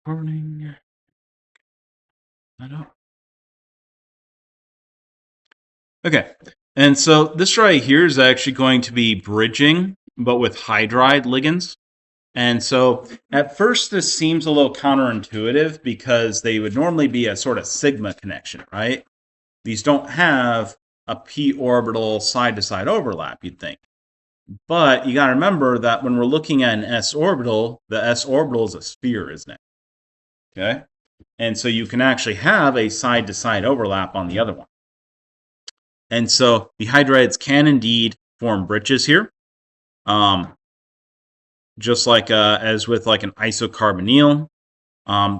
Recording that up. Okay, and so this right here is actually going to be bridging, but with hydride ligands. And so at first this seems a little counterintuitive because they would normally be a sort of sigma connection, right? These don't have a p orbital side-to-side overlap, you'd think. But you got to remember that when we're looking at an s orbital, the s orbital is a sphere, isn't it? Okay? And so you can actually have a side-to-side overlap on the other one. And so the hydrides can indeed form bridges here. Just like as with like an isocarbonyl.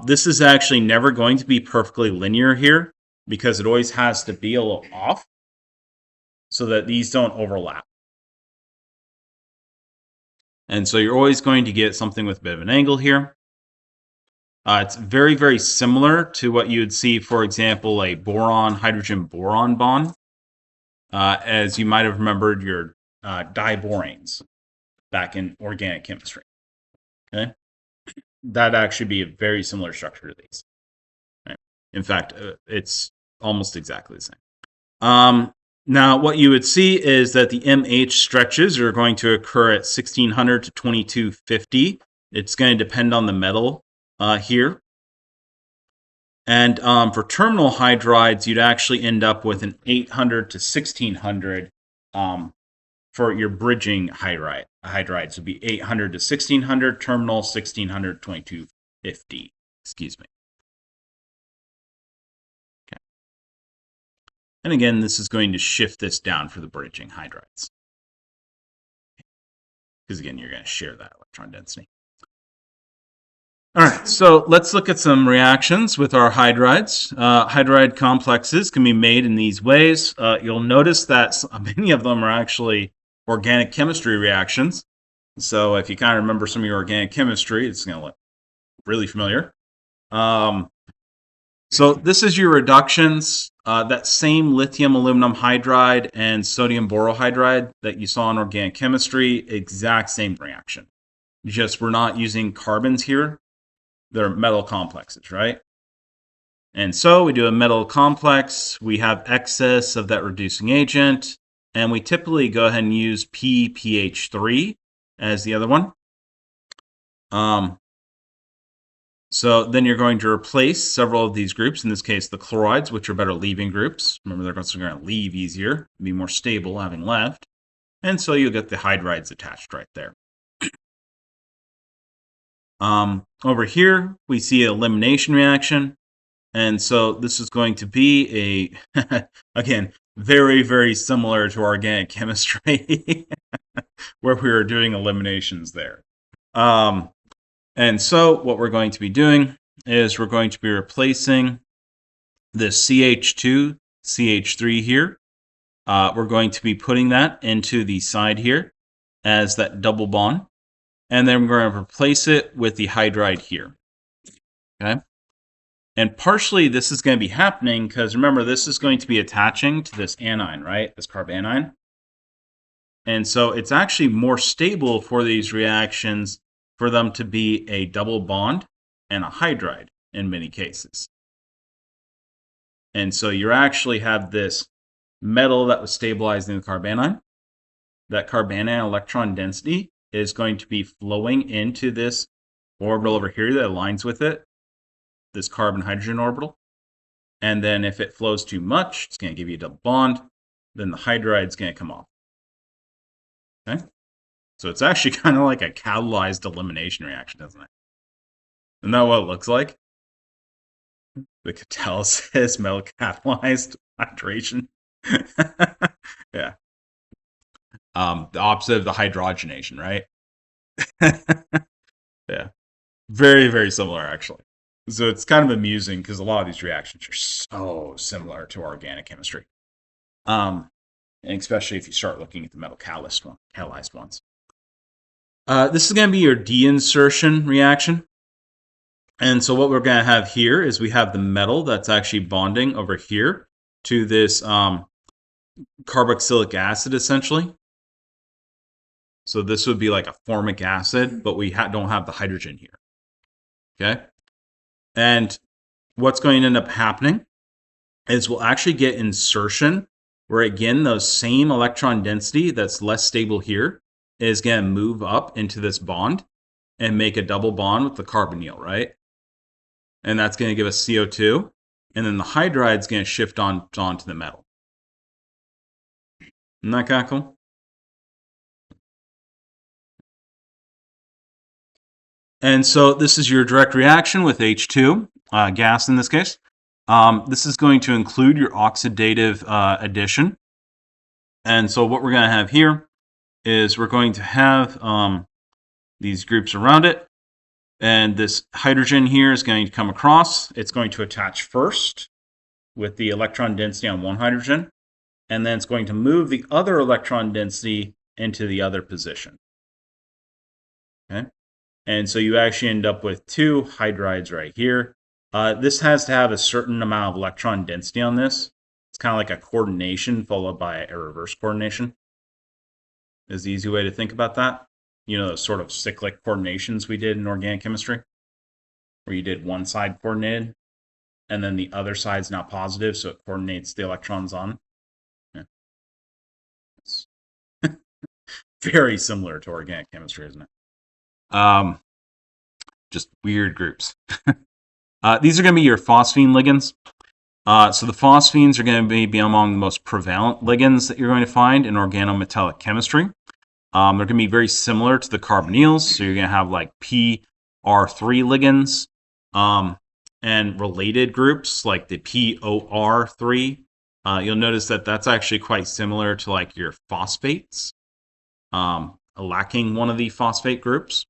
This is actually never going to be perfectly linear here because it always has to be a little off so that these don't overlap. And so you're always going to get something with a bit of an angle here. It's very, very similar to what you would see, for example, a boron-hydrogen-boron bond, as you might have remembered your diboranes back in organic chemistry. Okay, that'd actually be a very similar structure to these. Right? In fact, it's almost exactly the same. Now, what you would see is that the MH stretches are going to occur at 1600 to 2250. It's going to depend on the metal here. And for terminal hydrides, you'd actually end up with an 800 to 1600 for your bridging hydrides. Would be 800 to 1600, terminal 1600 to 2250. Excuse me. Okay. And again, this is going to shift this down for the bridging hydrides. Because again, you're going to share that electron density. All right, so let's look at some reactions with our hydrides. Hydride complexes can be made in these ways. You'll notice that many of them are actually organic chemistry reactions. So if you kind of remember some of your organic chemistry, it's going to look really familiar. So this is your reductions. That same lithium aluminum hydride and sodium borohydride that you saw in organic chemistry, exact same reaction. Just we're not using carbons here. They're metal complexes, right? And so we do a metal complex. We have excess of that reducing agent. And we typically go ahead and use PPH3 as the other one. So then you're going to replace several of these groups, in this case the chlorides, which are better leaving groups. Remember, they're going to leave easier, be more stable having left. And so you'll get the hydrides attached right there. Over here, we see an elimination reaction. And so this is going to be a, again, very, very similar to organic chemistry, where we are doing eliminations there. And so what we're going to be doing is we're going to be replacing this CH2, CH3 here. We're going to be putting that into the side here as that double bond. And then we're going to replace it with the hydride here. Okay. And partially this is going to be happening because remember, this is going to be attaching to this anion, right? This carbanion. And so it's actually more stable for these reactions for them to be a double bond and a hydride in many cases. And so you actually have this metal that was stabilizing the carbanion. That carbanion electron density is going to be flowing into this orbital over here that aligns with it, this carbon-hydrogen orbital. And then if it flows too much, it's going to give you a double bond. Then the hydride is going to come off. Okay? So it's actually kind of like a catalyzed elimination reaction, isn't it? Isn't that what it looks like? The catalysis, metal catalyzed hydration. Yeah. The opposite of the hydrogenation, right? Yeah. Very, very similar, actually. So it's kind of amusing because a lot of these reactions are so similar to organic chemistry. And especially if you start looking at the metal catalyzed ones. This is going to be your deinsertion reaction. And so what we're going to have here is we have the metal that's actually bonding over here to this carboxylic acid, essentially. So this would be like a formic acid, but we don't have the hydrogen here. Okay? And what's going to end up happening is we'll actually get insertion where, again, those same electron density that's less stable here is going to move up into this bond and make a double bond with the carbonyl, right? And that's going to give us CO2. And then the hydride is going to shift onto the metal. Isn't that kind of cool? And so this is your direct reaction with H2, gas in this case. This is going to include your oxidative addition. And so what we're going to have here is we're going to have these groups around it. And this hydrogen here is going to come across. It's going to attach first with the electron density on one hydrogen. And then it's going to move the other electron density into the other position. Okay. And so you actually end up with two hydrides right here. This has to have a certain amount of electron density on this. It's kind of like a coordination followed by a reverse coordination is the easy way to think about that. You know, those sort of cyclic coordinations we did in organic chemistry, where you did one side coordinated, and then the other side's not positive, so it coordinates the electrons on. Yeah. It's very similar to organic chemistry, isn't it? Just weird groups. These are going to be your phosphine ligands. So the phosphines are going to be among the most prevalent ligands that you're going to find in organometallic chemistry. They're going to be very similar to the carbonyls, so you're going to have like PR3 ligands and related groups like the POR3. You'll notice that that's actually quite similar to like your phosphates, lacking one of the phosphate groups.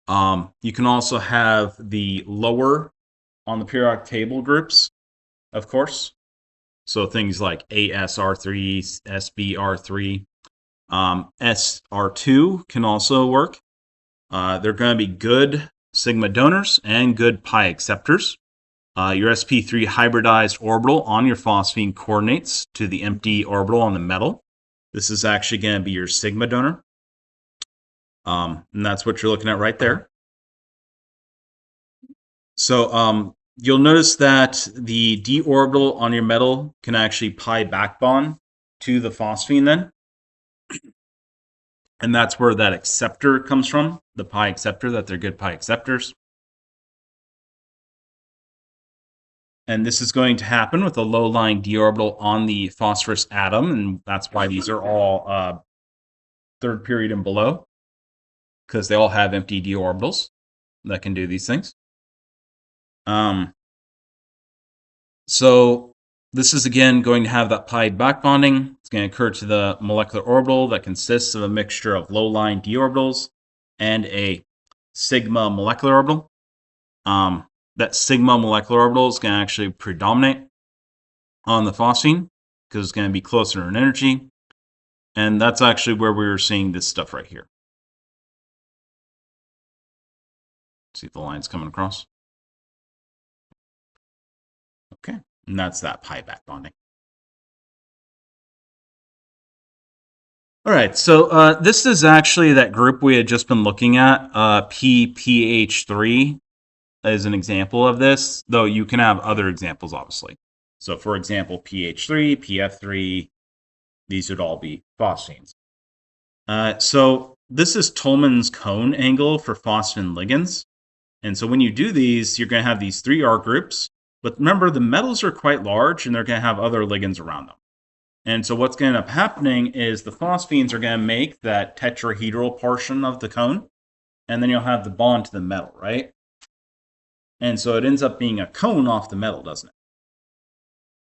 You can also have the lower on the periodic table groups, of course. So things like ASR3, SBR3, SR2 can also work. They're going to be good sigma donors and good pi acceptors. Your sp3 hybridized orbital on your phosphine coordinates to the empty orbital on the metal. This is actually going to be your sigma donor. And that's what you're looking at right there. So you'll notice that the d orbital on your metal can actually pi back bond to the phosphine then. And that's where that acceptor comes from, the pi acceptor, that they're good pi acceptors. And this is going to happen with a low-lying d orbital on the phosphorus atom, and that's why these are all third period and below, because they all have empty d orbitals that can do these things. So this is again going to have that pi back bonding. It's going to occur to the molecular orbital that consists of a mixture of low-lying d orbitals and a sigma molecular orbital. That sigma molecular orbital is going to actually predominate on the phosphine because it's going to be closer in energy. And that's actually where we were seeing this stuff right here. See if the line's coming across. Okay, and that's that pi back bonding. All right, so this is actually that group we had just been looking at, PPH3 as an example of this, though you can have other examples, obviously. So for example, PH3, PF3, these would all be phosphines. So this is Tolman's cone angle for phosphine ligands. And so when you do these, you're going to have these 3 R groups. But remember, the metals are quite large, and they're going to have other ligands around them. And so what's going to end up happening is the phosphines are going to make that tetrahedral portion of the cone, and then you'll have the bond to the metal, right? And so it ends up being a cone off the metal, doesn't it?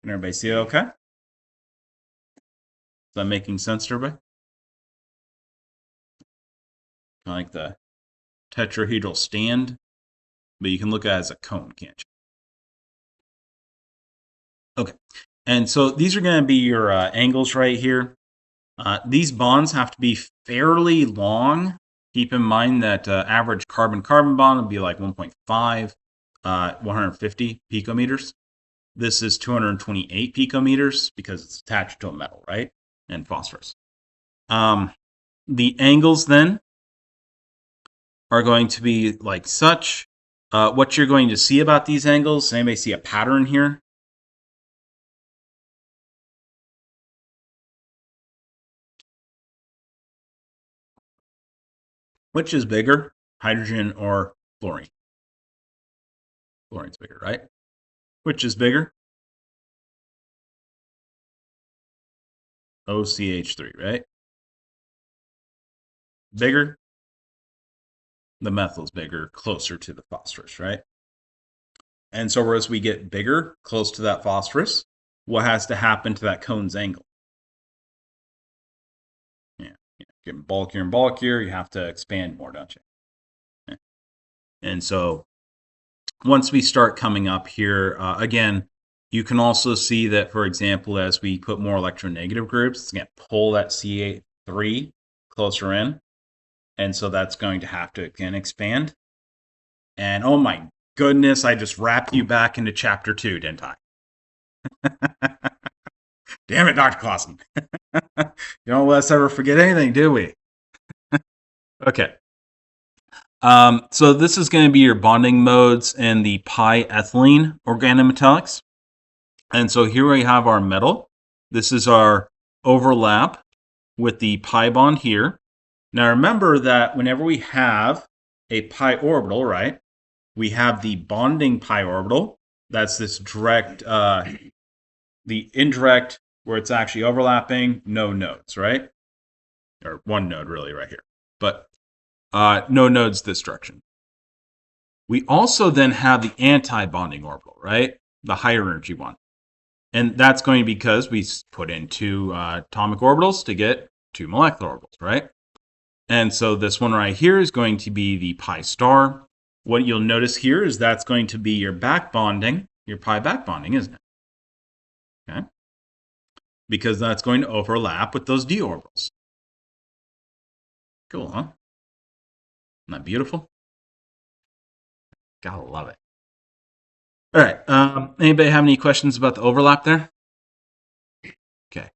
Can everybody see it okay? Is that making sense to everybody? Kind of like the tetrahedral stand, but you can look at it as a cone, can't you? Okay, and so these are going to be your angles right here. These bonds have to be fairly long. Keep in mind that average carbon-carbon bond would be like 1.5, 150 picometers. This is 228 picometers because it's attached to a metal, right? And phosphorus. The angles then are going to be like such. What you're going to see about these angles, anybody see a pattern here? Which is bigger, hydrogen or fluorine? Fluorine's bigger, right? Which is bigger? OCH3, right? Bigger? The methyl's bigger, closer to the phosphorus, right? And so as we get bigger, close to that phosphorus, what has to happen to that cone's angle? Yeah, getting bulkier and bulkier, you have to expand more, don't you? Yeah. And so once we start coming up here, again, you can also see that, for example, as we put more electronegative groups, it's going to pull that CA3 closer in. And so that's going to have to, again, expand. And oh my goodness, I just wrapped you back into chapter 2, didn't I? Damn it, Dr. Clausen. You don't let us ever forget anything, do we? Okay. So this is going to be your bonding modes and the pi ethylene organometallics. And so here we have our metal. This is our overlap with the pi bond here. Now remember that whenever we have a pi orbital, right, we have the bonding pi orbital. That's this direct, the indirect, where it's actually overlapping, no nodes, right? Or one node really right here. But no nodes this direction. We also then have the anti-bonding orbital, right? The higher energy one. And that's going to be because we put in 2 atomic orbitals to get 2 molecular orbitals, right? And so this one right here is going to be the pi star. What you'll notice here is that's going to be your back bonding, your pi back bonding, isn't it? Okay. Because that's going to overlap with those d orbitals. Cool, huh? Isn't that beautiful? Gotta love it. All right. Anybody have any questions about the overlap there? Okay.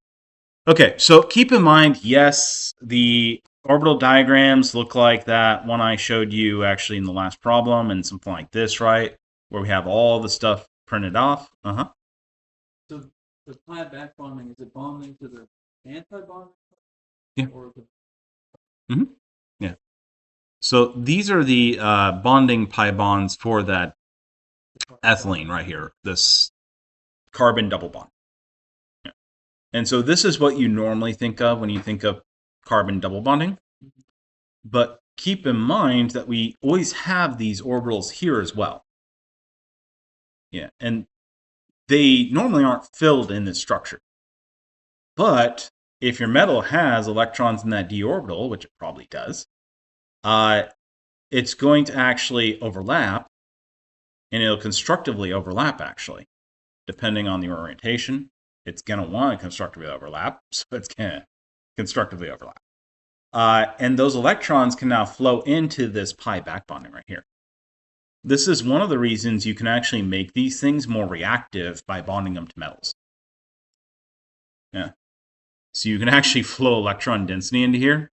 Okay, so keep in mind, yes, the orbital diagrams look like that one I showed you actually in the last problem and something like this, right? Where we have all the stuff printed off. Uh-huh. So the pi back bonding, is it bonding to the anti-bonding? Yeah. Or the... Mm-hmm. Yeah. So these are the bonding pi bonds for that ethylene right here, this carbon double bond. Yeah. And so this is what you normally think of when you think of carbon double bonding. But keep in mind that we always have these orbitals here as well. Yeah, and they normally aren't filled in this structure. But if your metal has electrons in that d orbital, which it probably does, it's going to actually overlap, and it'll constructively overlap, actually, depending on the orientation. It's going to want to constructively overlap, so it's going to constructively overlap. And those electrons can now flow into this pi back bonding right here. This is one of the reasons you can actually make these things more reactive by bonding them to metals. Yeah. So you can actually flow electron density into here,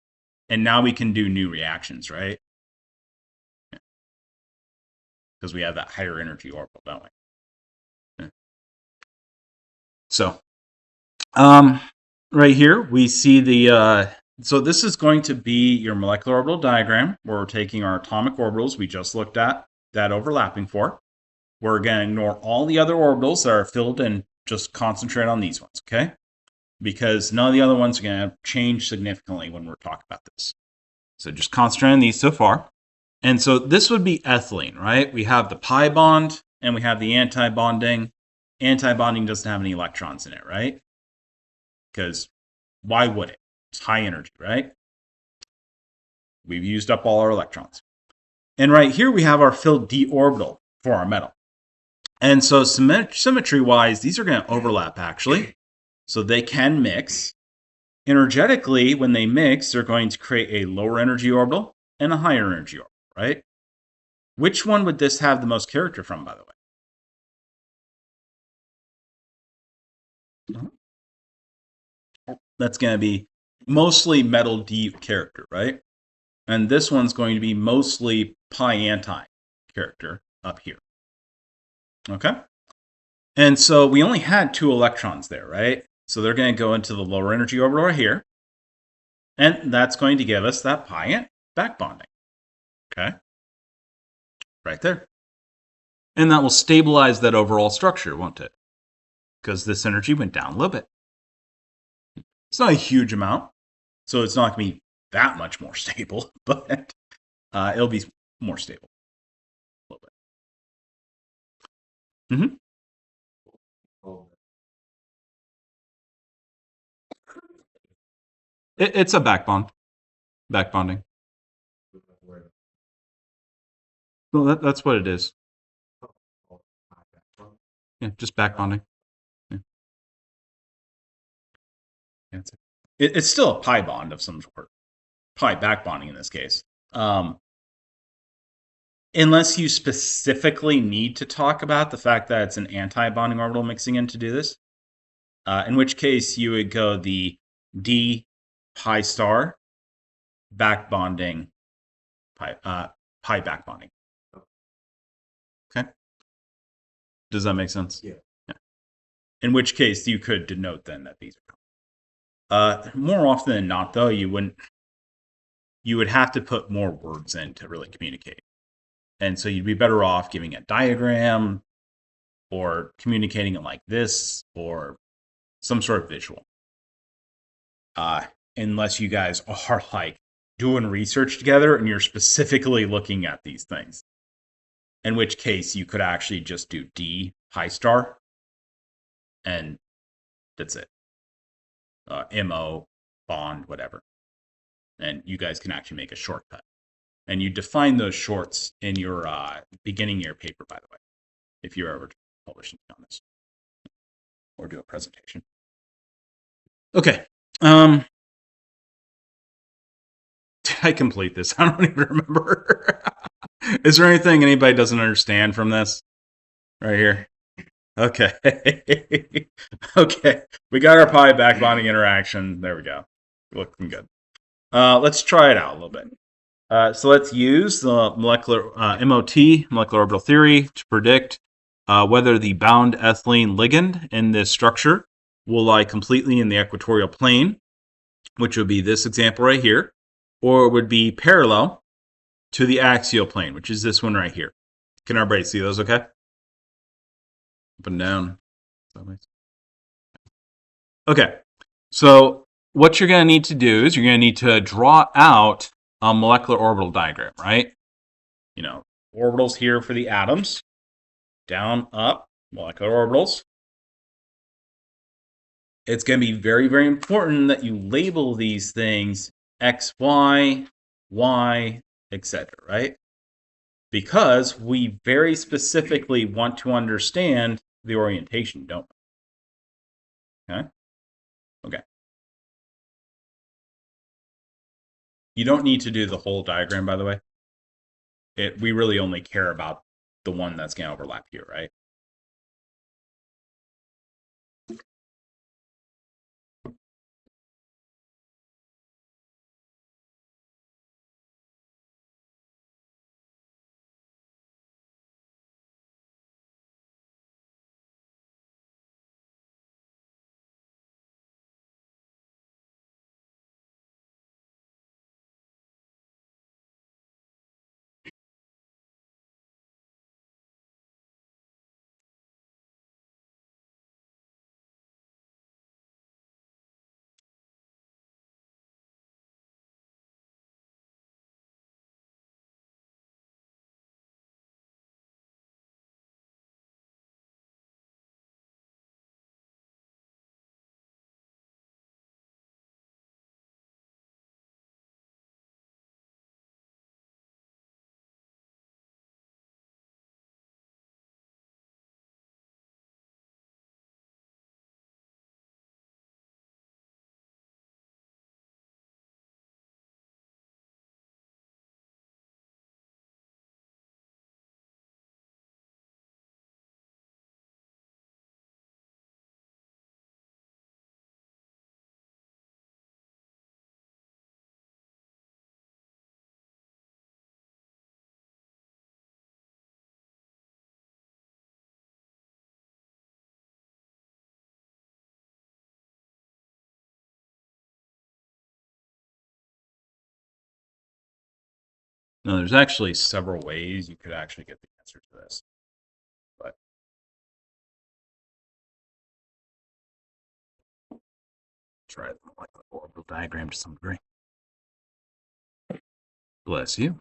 and now we can do new reactions, right? Because we have that higher energy orbital, don't we? Yeah. So, right here we see the, so this is going to be your molecular orbital diagram, where we're taking our atomic orbitals we just looked at, that overlapping for. We're going to ignore all the other orbitals that are filled and just concentrate on these ones, okay? Because none of the other ones are going to change significantly when we're talking about this. So just concentrate on these so far. And so this would be ethylene, right? We have the pi bond and we have the anti-bonding. Anti-bonding doesn't have any electrons in it, right? Because why would it? It's high energy, right? We've used up all our electrons. And right here we have our filled d orbital for our metal. And so symmetry-wise, these are going to overlap, actually. So they can mix. Energetically, when they mix, they're going to create a lower energy orbital and a higher energy orbital, right? Which one would this have the most character from, by the way? That's going to be mostly metal D character, right? And this one's going to be mostly pi anti character. up here. Okay? And so we only had 2 electrons there, right? So they're going to go into the lower energy orbital right here. And that's going to give us that pi back bonding. Okay? Right there. And that will stabilize that overall structure, won't it? Because this energy went down a little bit. It's not a huge amount, so it's not going to be that much more stable, but it'll be more stable a little bit. Mm-hmm. It's a back bonding. Well, that's what it is. Yeah, just back bonding. Yeah. It's still a pi bond of some sort. Pi back bonding in this case. Unless you specifically need to talk about the fact that it's an anti-bonding orbital mixing in to do this, in which case you would go the d pi star back bonding pi back bonding. Okay, does that make sense? Yeah. In which case you could denote then that these are more often than not, though, you would have to put more words in to really communicate. And so you'd be better off giving a diagram or communicating it like this or some sort of visual. Unless you guys are like doing research together and you're specifically looking at these things. In which case you could actually just do D pi star and that's it. MO, bond, whatever. And you guys can actually make a shortcut. And you define those shorts in your beginning of your paper, by the way, if you're ever publishing on this or do a presentation. Okay. Did I complete this? I don't even remember. Is there anything anybody doesn't understand from this right here? Okay. Okay. We got our pi back bonding interaction. There we go. Looking good. Let's try it out a little bit. So let's use the molecular MOT, molecular orbital theory, to predict whether the bound ethylene ligand in this structure will lie completely in the equatorial plane, which would be this example right here, or it would be parallel to the axial plane, which is this one right here. Can everybody see those okay? Up and down. Okay, so what you're going to need to do is you're going to need to draw out a molecular orbital diagram, right? You know, orbitals here for the atoms, down, up, molecular orbitals. It's going to be very, very important that you label these things X, Y, Y, etc., right? Because we very specifically want to understand the orientation, don't we? Okay? Okay. You don't need to do the whole diagram, by the way. We really only care about the one that's going to overlap here, right? Now, there's actually several ways you could actually get the answer to this. But try the molecular orbital diagram to some degree. Bless you.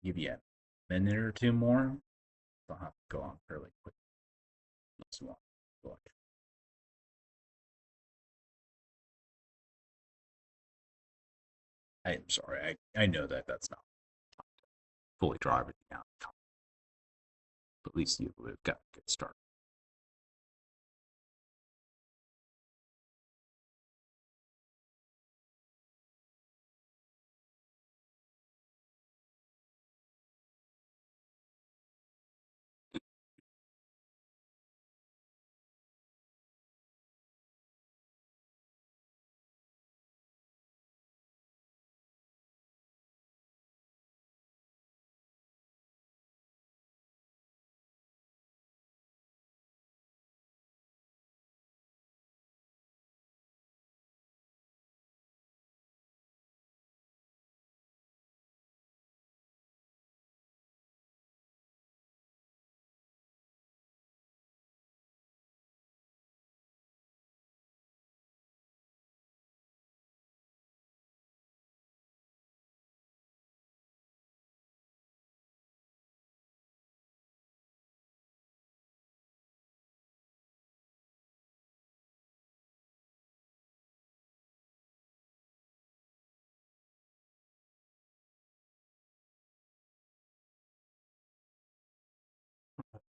Give you a minute or two more. I'll have to go on fairly quick. Let's look. I'm sorry. I know that that's not fully draw everything out. But at least you've got a good start.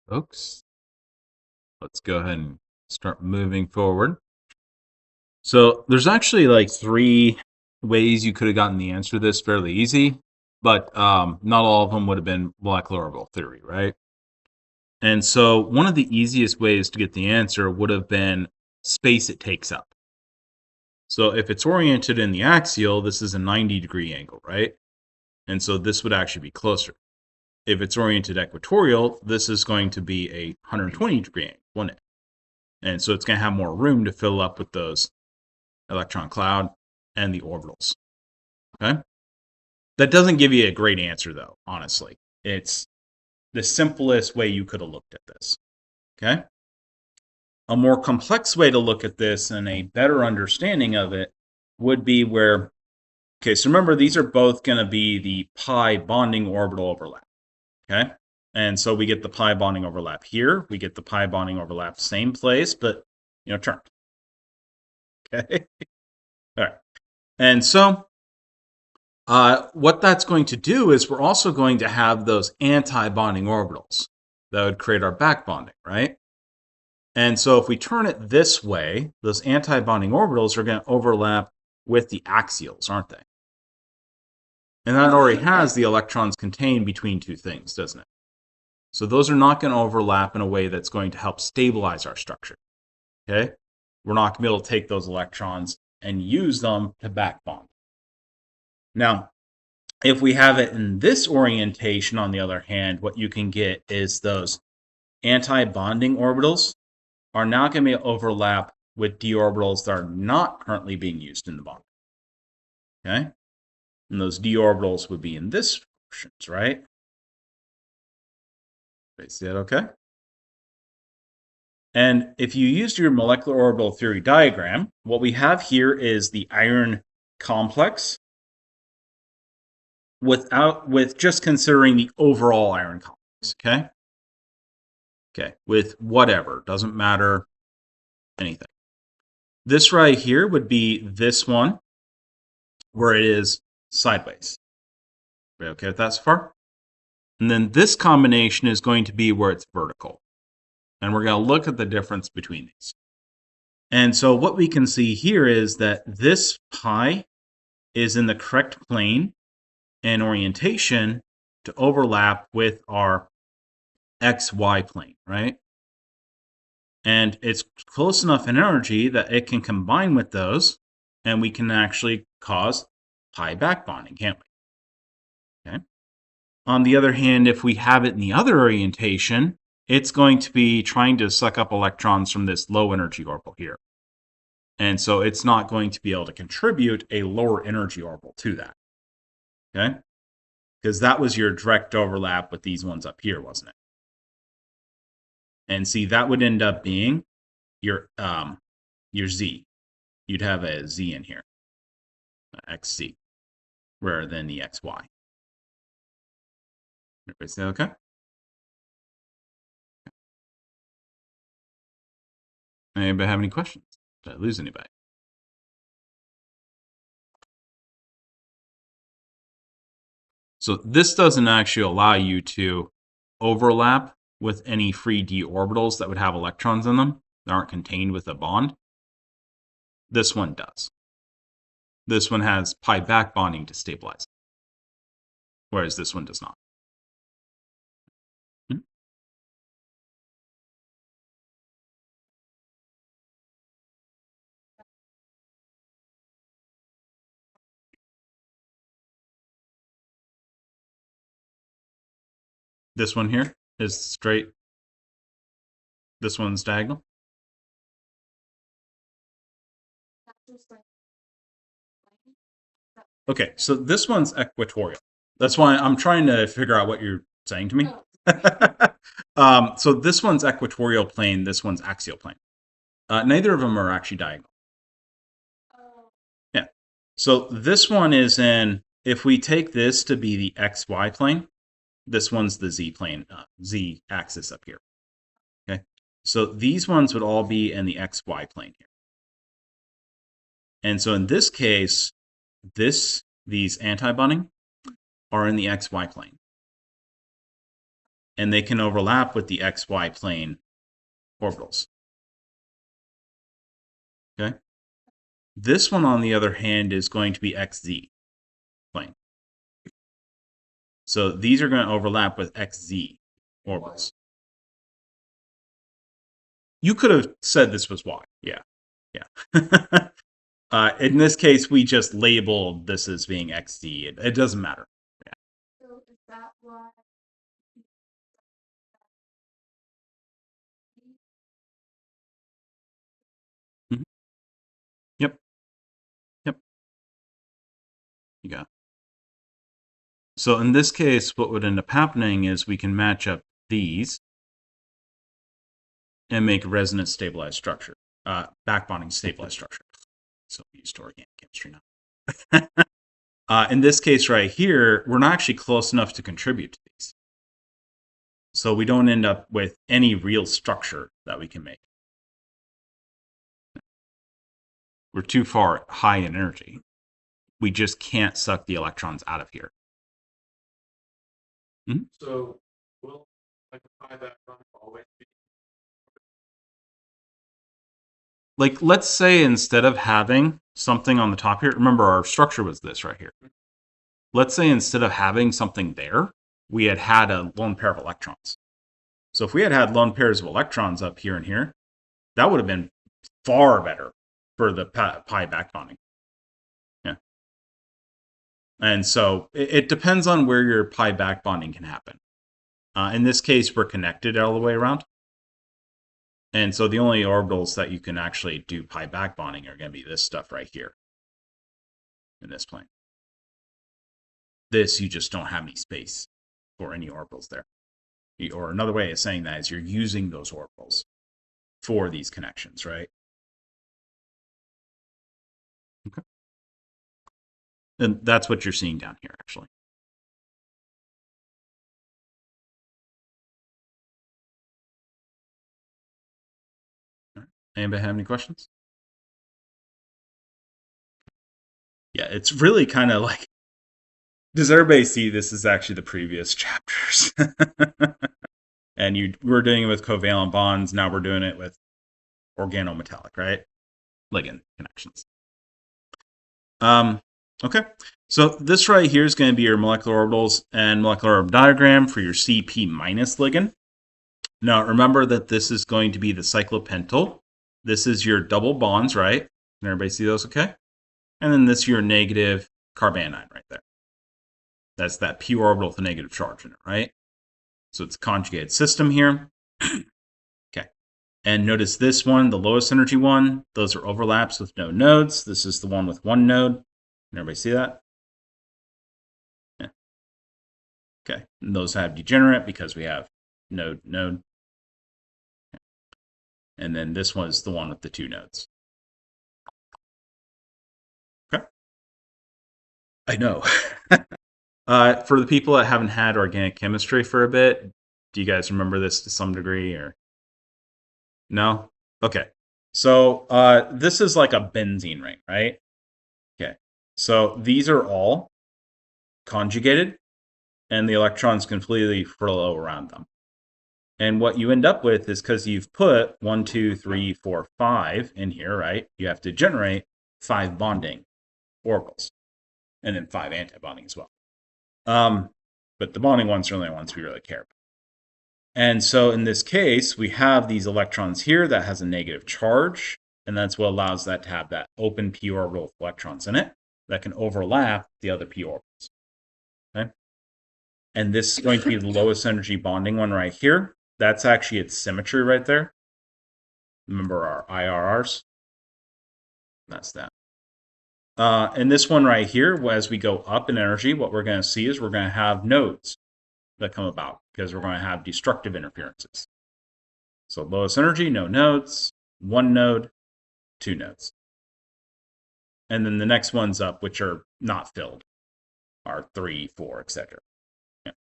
Folks, let's go ahead and start moving forward. So there's actually like 3 ways you could have gotten the answer to this fairly easy, but not all of them would have been molecular orbital theory, right? And so one of the easiest ways to get the answer would have been space it takes up. So if it's oriented in the axial, this is a 90-degree angle, right? And so this would actually be closer. If it's oriented equatorial, this is going to be a 120-degree angle, wouldn't it? And so it's going to have more room to fill up with those electron cloud and the orbitals. Okay? That doesn't give you a great answer, though, honestly. It's the simplest way you could have looked at this. Okay? A more complex way to look at this and a better understanding of it would be where, okay, so remember, these are both going to be the pi bonding orbital overlap. Okay? And so we get the pi bonding overlap here. We get the pi bonding overlap same place, but, turned. Okay? All right. And so what that's going to do is we're also going to have those anti-bonding orbitals that would create our back bonding, right? And so if we turn it this way, those anti-bonding orbitals are going to overlap with the axials, aren't they? And that already has the electrons contained between 2 things, doesn't it? So those are not going to overlap in a way that's going to help stabilize our structure. Okay? We're not going to be able to take those electrons and use them to back bond. Now, if we have it in this orientation, on the other hand, what you can get is those anti-bonding orbitals are now going to overlap with d orbitals that are not currently being used in the bond. Okay? And those d orbitals would be in this portions, right? See that okay? And if you used your molecular orbital theory diagram, what we have here is the iron complex with just considering the overall iron complex, okay? Okay, with whatever, doesn't matter anything. This right here would be this one where it is sideways. Are we okay with that so far? And then this combination is going to be where it's vertical. And we're going to look at the difference between these. And so what we can see here is that this pi is in the correct plane and orientation to overlap with our XY plane, right? And it's close enough in energy that it can combine with those, and we can actually cause pi back bonding, can't we? Okay. On the other hand, if we have it in the other orientation, it's going to be trying to suck up electrons from this low energy orbital here. And so it's not going to be able to contribute a lower energy orbital to that. Okay? Because that was your direct overlap with these ones up here, wasn't it? And see, that would end up being your Z. You'd have a Z in here, XZ, rather than the XY. Everybody say okay? Anybody have any questions? Did I lose anybody? So this doesn't actually allow you to overlap with any free d orbitals that would have electrons in them that aren't contained with a bond. This one does. This one has pi back bonding to stabilize it, whereas this one does not. Hmm? This one here is straight. This one's diagonal. Okay, so this one's equatorial. That's why I'm trying to figure out what you're saying to me. So this one's equatorial plane, this one's axial plane. Neither of them are actually diagonal. Yeah. So this one is in, if we take this to be the xy plane, this one's the z plane, z axis up here. Okay. So these ones would all be in the xy plane here. And so in this case, these anti-bonding are in the xy plane. And they can overlap with the xy plane orbitals. Okay? This one, on the other hand, is going to be xz plane. So these are going to overlap with xz orbitals. You could have said this was y. Yeah. Yeah. In this case, we just labeled this as being xz. It doesn't matter. Yeah. So is that why? Mhm. Yep. Yep. You got it. So in this case, what would end up happening is we can match up these and make a resonance stabilized structure, back bonding stabilized structure. So we use organic chemistry now. In this case right here, we're not actually close enough to contribute to these. So we don't end up with any real structure that we can make. We're too far high in energy. We just can't suck the electrons out of here. Mm-hmm. So will like a pi back bond always be? Like, let's say instead of having something on the top here, remember our structure was this right here. Let's say instead of having something there, we had had a lone pair of electrons. So if we had had lone pairs of electrons up here and here, that would have been far better for the pi back bonding. Yeah. And so it depends on where your pi back bonding can happen. In this case, we're connected all the way around. And so the only orbitals that you can actually do pi back bonding are going to be this stuff right here in this plane. This, you just don't have any space for any orbitals there. Or another way of saying that is you're using those orbitals for these connections, right? Okay. And that's what you're seeing down here, actually. All right. Anybody have any questions? Yeah, it's really kind of like, does everybody see this is actually the previous chapters? And we're doing it with covalent bonds. Now we're doing it with organometallic, right? Ligand connections. Okay. So this right here is going to be your molecular orbitals and molecular orbital diagram for your CP minus ligand. Now remember that this is going to be the cyclopentyl. This is your double bonds, right? Can everybody see those okay? And then this is your negative carbanion right there. That's that p orbital with a negative charge in it, right? So it's a conjugated system here. Okay. And notice this one, the lowest energy one, those are overlaps with no nodes. This is the one with one node. Can everybody see that? Yeah. Okay. And those have degenerate because we have node. And then this one is the one with the two nodes. Okay. I know. For the people that haven't had organic chemistry for a bit, do you guys remember this to some degree or no? Okay. So this is like a benzene ring, right? Okay. So these are all conjugated and the electrons completely flow around them. And what you end up with is because you've put 1, 2, 3, 4, 5 in here, right? You have to generate 5 bonding orbitals and then 5 antibonding as well. But the bonding ones are the only ones we really care about. And so in this case, we have these electrons here that has a negative charge, and that's what allows that to have that open p orbital with electrons in it that can overlap the other p orbitals. Okay? And this is going to be the lowest energy bonding one right here. That's actually its symmetry right there. Remember our IRRs? That's that. And this one right here, as we go up in energy, what we're going to see is we're going to have nodes that come about because we're going to have destructive interferences. So lowest energy, no nodes, one node, two nodes. And then the next ones up, which are not filled, are 3, 4, etc. Yeah.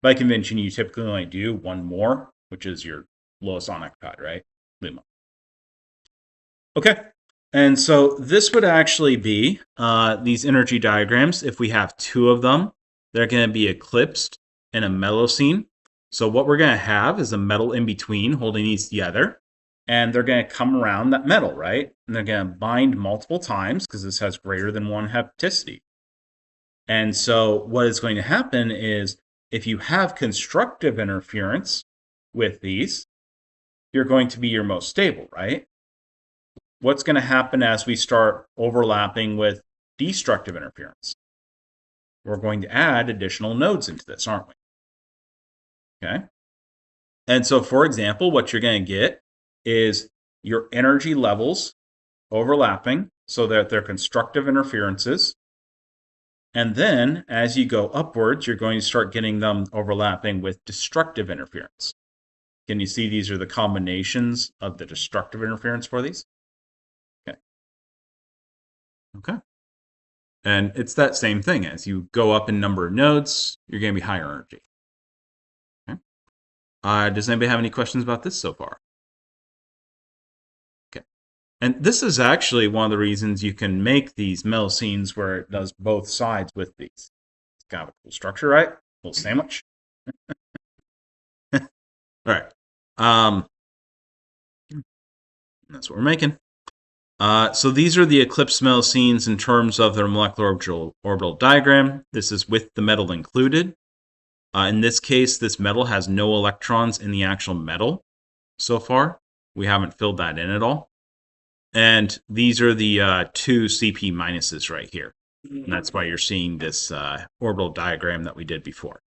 By convention, you typically only do one more, which is your lowest unoccupied, right? Luma. Okay. And so this would actually be these energy diagrams. If we have 2 of them, they're going to be eclipsed in a metallocene. So what we're going to have is a metal in between holding these together. And they're going to come around that metal, right? And they're going to bind multiple times because this has greater than 1 hapticity. And so what is going to happen is if you have constructive interference with these, you're going to be your most stable, right? What's going to happen as we start overlapping with destructive interference? We're going to add additional nodes into this, aren't we? Okay. And so, for example, what you're going to get is your energy levels overlapping so that they're constructive interferences. And then as you go upwards, you're going to start getting them overlapping with destructive interference. Can you see these are the combinations of the destructive interference for these? Okay. And it's that same thing. As you go up in number of nodes, you're going to be higher energy. Okay. Does anybody have any questions about this so far? Okay. And this is actually one of the reasons you can make these metallocene where it does both sides with these. It's kind of a cool structure, right? A little sandwich. All right. That's what we're making. So these are the eclipse metallocene in terms of their molecular orbital diagram. This is with the metal included. In this case, this metal has no electrons in the actual metal so far. We haven't filled that in at all. And these are the 2 CP minuses right here. And that's why you're seeing this orbital diagram that we did before.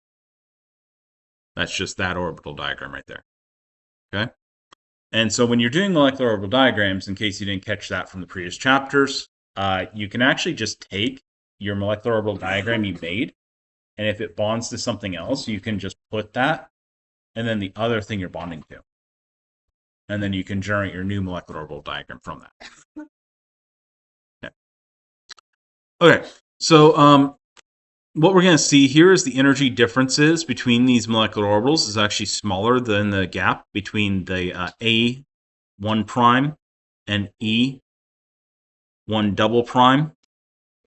That's just that orbital diagram right there. Okay? And so when you're doing molecular orbital diagrams, in case you didn't catch that from the previous chapters, you can actually just take your molecular orbital diagram you made, and if it bonds to something else, you can just put that, and then the other thing you're bonding to. and then you can generate your new molecular orbital diagram from that. Okay, so what we're going to see here is the energy differences between these molecular orbitals is actually smaller than the gap between the A1 prime and E1 double prime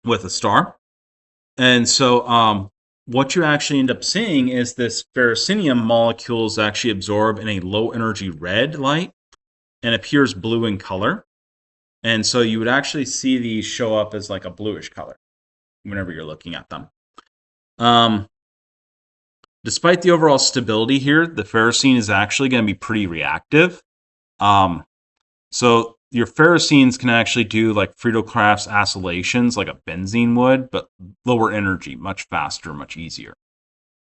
with a star. And so what you actually end up seeing is this ferrocenium molecules actually absorb in a low energy red light and appears blue in color. And so you would actually see these show up as like a bluish color whenever you're looking at them. Despite the overall stability here, the ferrocene is actually going to be pretty reactive. So your ferrocenes can actually do like Friedel-Crafts acylations like a benzene would, but lower energy, much faster, much easier.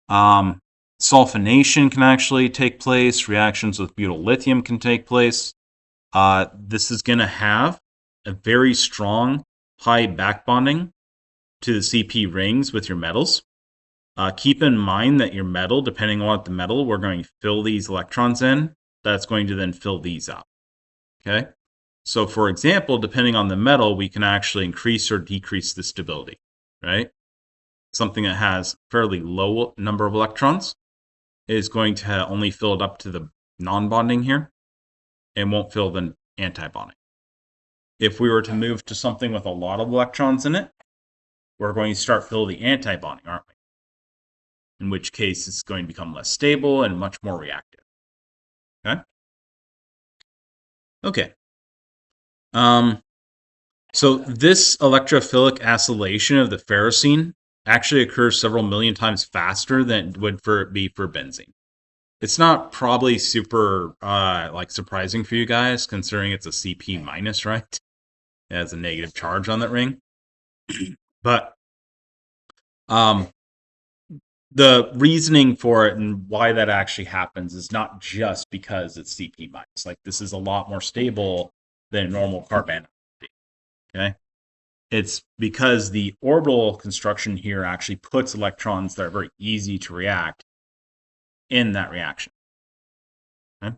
Sulfonation can actually take place. Reactions with butyl lithium can take place. This is going to have a very strong high back bonding to the CP rings with your metals. Keep in mind that your metal, depending on what the metal, we're going to fill these electrons in. That's going to then fill these out. Okay? So, for example, depending on the metal, we can actually increase or decrease the stability, right? Something that has fairly low number of electrons is going to only fill it up to the non-bonding here and won't fill the anti-bonding. If we were to move to something with a lot of electrons in it, we're going to start filling the anti-bonding, aren't we? In which case it's going to become less stable and much more reactive. Okay? Okay. So this electrophilic acylation of the ferrocene actually occurs several million times faster than it would be for benzene. It's not probably super like surprising for you guys, considering it's a CP minus, right? It has a negative charge on that ring. But the reasoning for it and why that actually happens is not just because it's CP minus. Like, this is a lot more stable than normal carbon. Okay? It's because the orbital construction here actually puts electrons that are very easy to react in that reaction. Okay?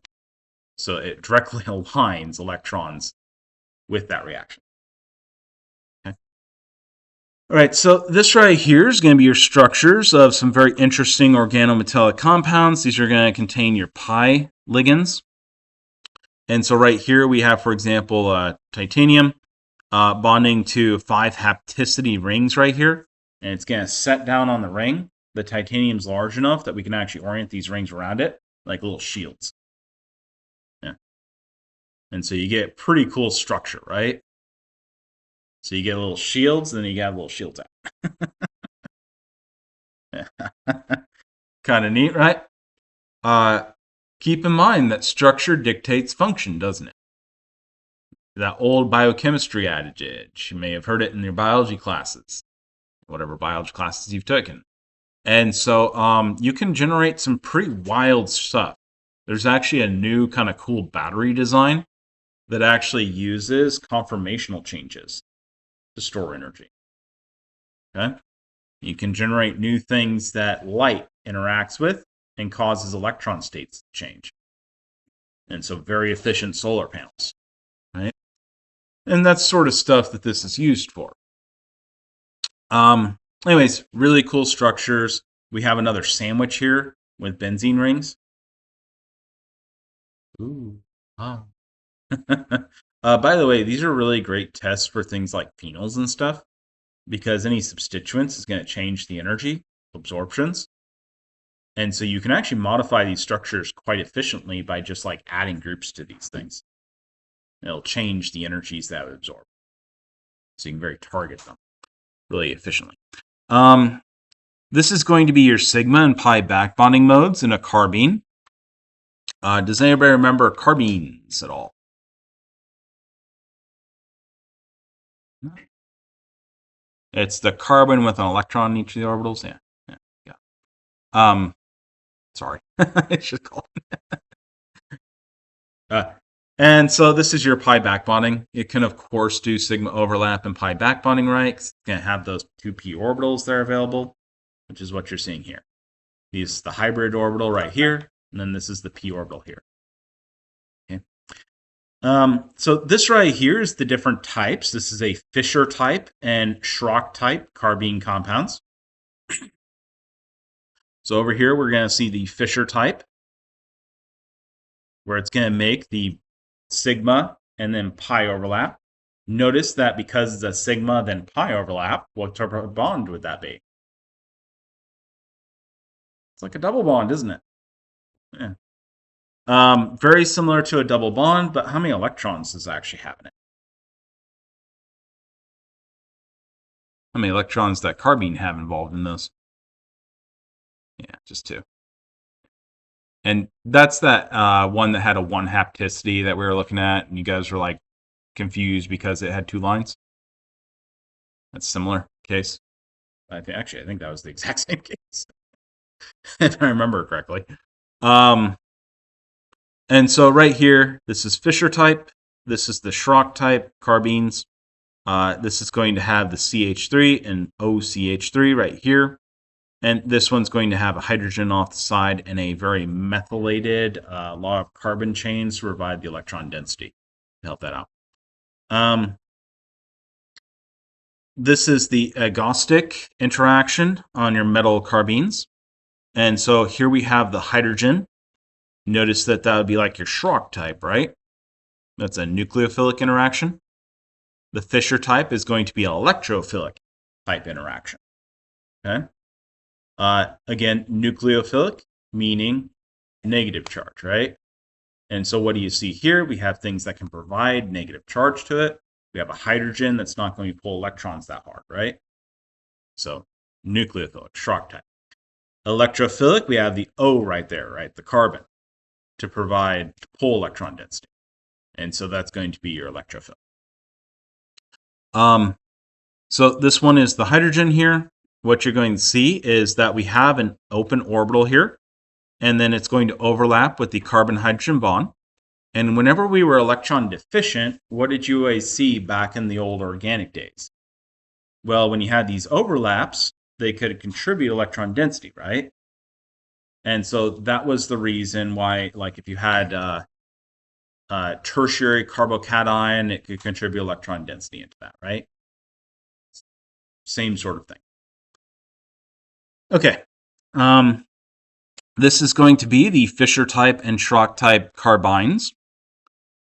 So it directly aligns electrons with that reaction. Okay? All right, so this right here is going to be your structures of some very interesting organometallic compounds. These are going to contain your pi ligands. And so right here we have, for example, titanium bonding to 5 hapticity rings right here. And it's going to set down on the ring. The titanium's large enough that we can actually orient these rings around it like little shields. Yeah. And so you get pretty cool structure, right? So you get little shields, and then you got little shields out. Kind of neat, right? Keep in mind that structure dictates function, doesn't it? That old biochemistry adage. You may have heard it in your biology classes, whatever biology classes you've taken. And so you can generate some pretty wild stuff. There's actually a new kind of cool battery design that actually uses conformational changes to store energy. Okay? You can generate new things that light interacts with and causes electron states to change. And so very efficient solar panels. Right? And that's sort of stuff that this is used for. Anyways, really cool structures. We have another sandwich here with benzene rings. Ooh. Oh. By the way, these are really great tests for things like phenols and stuff, because any substituents is going to change the energy absorptions. And so you can actually modify these structures quite efficiently by just like adding groups to these things. It'll change the energies that would absorb. So you can very target them really efficiently. This is going to be your sigma and pi back bonding modes in a carbene. Does anybody remember carbenes at all? It's the carbon with an electron in each of the orbitals. Yeah. Sorry, I should call it. And so this is your pi back bonding. It can, of course, do sigma overlap and pi back bonding, right? It's going to have those 2p orbitals that are available, which is what you're seeing here. This is the hybrid orbital right here, and then this is the p orbital here. Okay. So this right here is the different types. This is a Fischer type and Schrock type carbene compounds. So over here, we're going to see the Fischer type, where it's going to make the sigma and then pi overlap. Notice that because it's a sigma then pi overlap, what type of bond would that be? It's like a double bond, isn't it? Yeah. Very similar to a double bond, but how many electrons does it actually have in it? How many electrons does that carbene have involved in those? Yeah, just 2. And that's that one that had a 1 hapticity that we were looking at, and you guys were like confused because it had 2 lines. That's a similar case. I think that was the exact same case, if I remember correctly. And so right here, this is Fischer type. This is the Schrock type carbenes. This is going to have the CH3 and OCH3 right here. And this one's going to have a hydrogen off the side and a very methylated lot of carbon chains to provide the electron density to help that out. This is the agnostic interaction on your metal carbenes. And so here we have the hydrogen. Notice that would be like your Schrock type, right? That's a nucleophilic interaction. The Fischer type is going to be an electrophilic type interaction. Okay. Again, nucleophilic, meaning negative charge, right? And so what do you see here? We have things that can provide negative charge to it. We have a hydrogen that's not going to pull electrons that hard, right? So nucleophilic, Schrock type. Electrophilic, we have the O right there, right? The carbon to pull electron density. And so that's going to be your electrophilic. So this one is the hydrogen here. What you're going to see is that we have an open orbital here, and then it's going to overlap with the carbon-hydrogen bond. And whenever we were electron deficient, what did you always see back in the old organic days? Well, when you had these overlaps, they could contribute electron density, right? And so that was the reason why, like if you had tertiary carbocation, it could contribute electron density into that, right? Same sort of thing. Okay. This is going to be the Fischer type and Schrock type carbines.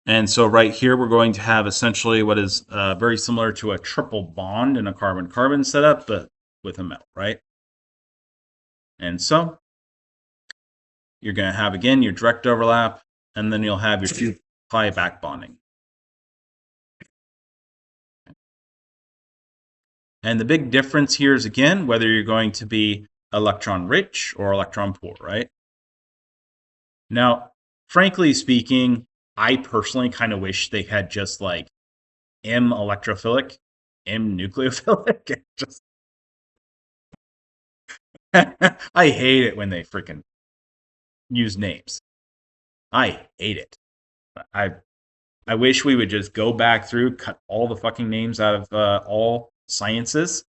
And so right here, we're going to have essentially what is very similar to a triple bond in a carbon-carbon setup, but with a metal, right? And so you're going to have, again, your direct overlap, and then you'll have your 2 pi back bonding. And the big difference here is, again, whether you're going to be electron rich or electron poor, right? Now, frankly speaking, I personally kind of wish they had just like M electrophilic, M nucleophilic. Just I hate it when they freaking use names. I hate it. I wish we would just go back through, cut all the fucking names out of all sciences.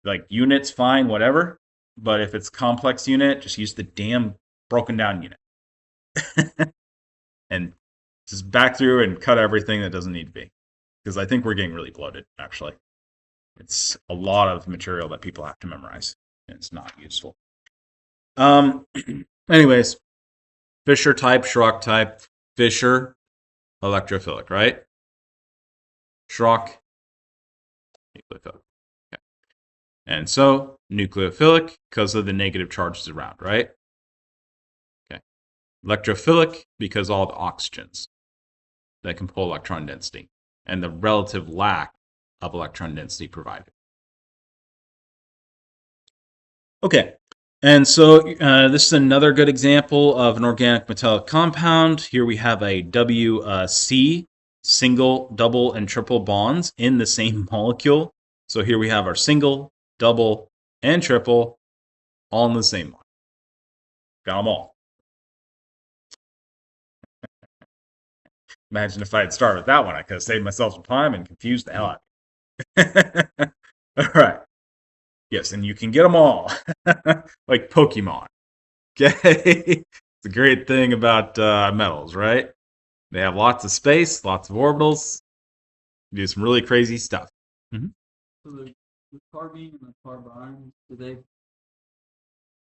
Like units, fine, whatever. But if it's complex unit, just use the damn broken down unit. And just back through and cut everything that doesn't need to be. Because I think we're getting really bloated, actually. It's a lot of material that people have to memorize. And it's not useful. Anyways, Fischer type, Schrock type. Fischer, electrophilic, right? Schrock, nucleophilic. Okay. And so, nucleophilic because of the negative charges around, right? Okay. Electrophilic because all the oxygens that can pull electron density and the relative lack of electron density provided. Okay. And so this is another good example of an organic metallic compound. Here we have a WC, single, double, and triple bonds in the same molecule. So here we have our single, double, and triple all in the same one. Got them all. Imagine if I had started with that one. I could have saved myself some time and confused the hell out of you. All right. Yes, and you can get them all. Like Pokemon. Okay? It's a great thing about metals, right? They have lots of space, lots of orbitals, do some really crazy stuff. So the carbene and the carbine, do they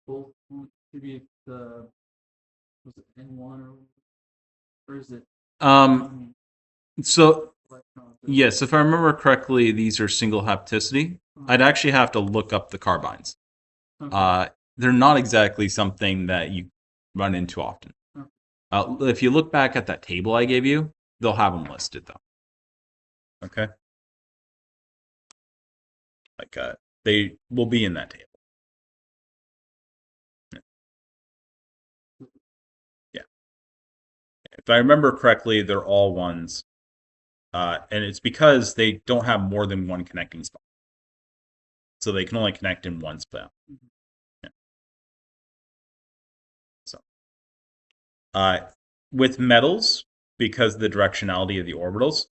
both contribute the, was it N1 or is it one So electron? yes, if I remember correctly, these are single hapticity. I'd actually have to look up the carbines. Okay. They're not exactly something that you run into often. If you look back at that table I gave you, they'll have them listed though. Okay. Like they will be in that table. Yeah. If I remember correctly, they're all ones. And it's because they don't have more than one connecting spot. So they can only connect in one spot. Yeah. So with metals, because of the directionality of the orbitals,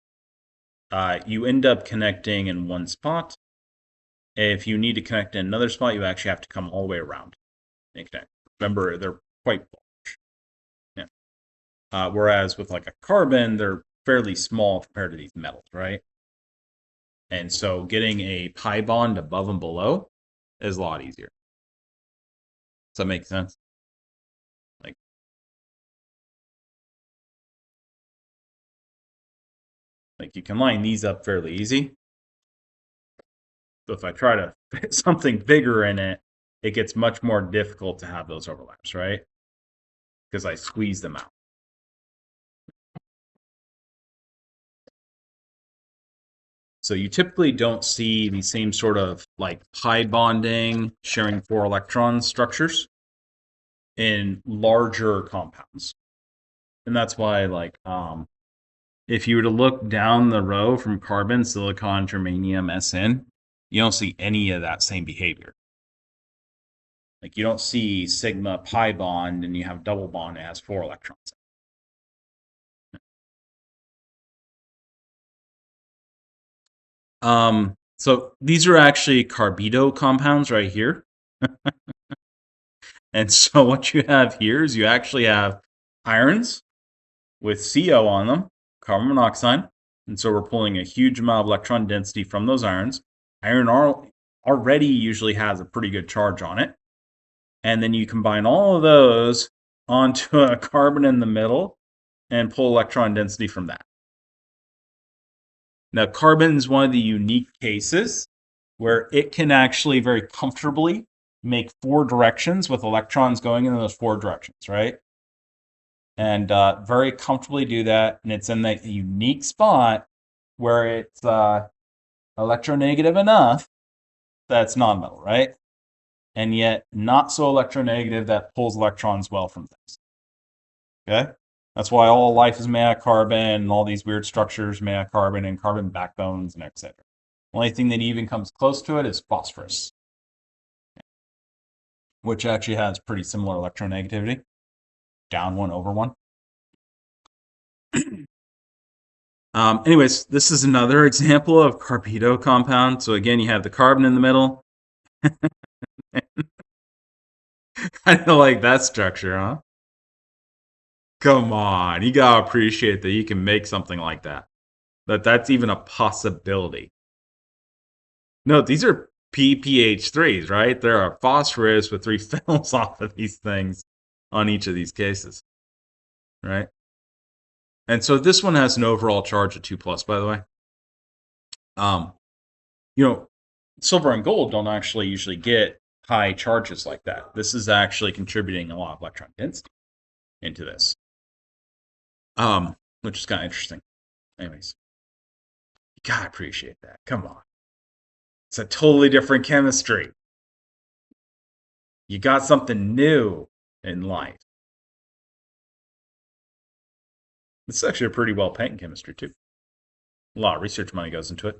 you end up connecting in one spot. If you need to connect in another spot, you actually have to come all the way around and connect. Remember, they're quite large. Yeah. Whereas with like a carbon, they're fairly small compared to these metals, right? And so getting a pi bond above and below is a lot easier. Does that make sense? Like you can line these up fairly easy. So if I try to fit something bigger in it, it gets much more difficult to have those overlaps, right? Because I squeeze them out. So you typically don't see the same sort of like pi bonding, sharing 4 electron structures in larger compounds. And that's why like if you were to look down the row from carbon, silicon, germanium, SN, you don't see any of that same behavior. Like you don't see sigma pi bond and you have double bond, it has 4 electrons. So these are actually carbido compounds right here. And so what you have here is you actually have irons with CO on them, carbon monoxide. And so we're pulling a huge amount of electron density from those irons. Iron already usually has a pretty good charge on it. And then you combine all of those onto a carbon in the middle and pull electron density from that. Now, carbon is one of the unique cases where it can actually very comfortably make 4 directions with electrons going in those 4 directions, right? And very comfortably do that. And it's in that unique spot where it's electronegative enough that it's nonmetal, right? And yet not so electronegative that pulls electrons well from things. Okay? That's why all life is made out of carbon and all these weird structures made out of carbon and carbon backbones and etc. Only thing that even comes close to it is phosphorus, which actually has pretty similar electronegativity. Down 1 over 1. Anyways, this is another example of carbido compound. So again, you have the carbon in the middle. I don't like that structure, huh? Come on, you gotta appreciate that you can make something like that. That's even a possibility. No, these are PPH3s, right? There are phosphorus with 3 films off of these things on each of these cases, right? And so this one has an overall charge of 2 plus, by the way. Silver and gold don't actually usually get high charges like that. This is actually contributing a lot of electron density into this, which is kind of interesting. Anyways, you gotta appreciate that. Come on. It's a totally different chemistry. You got something new in life. It's actually a pretty well patent chemistry, too. A lot of research money goes into it.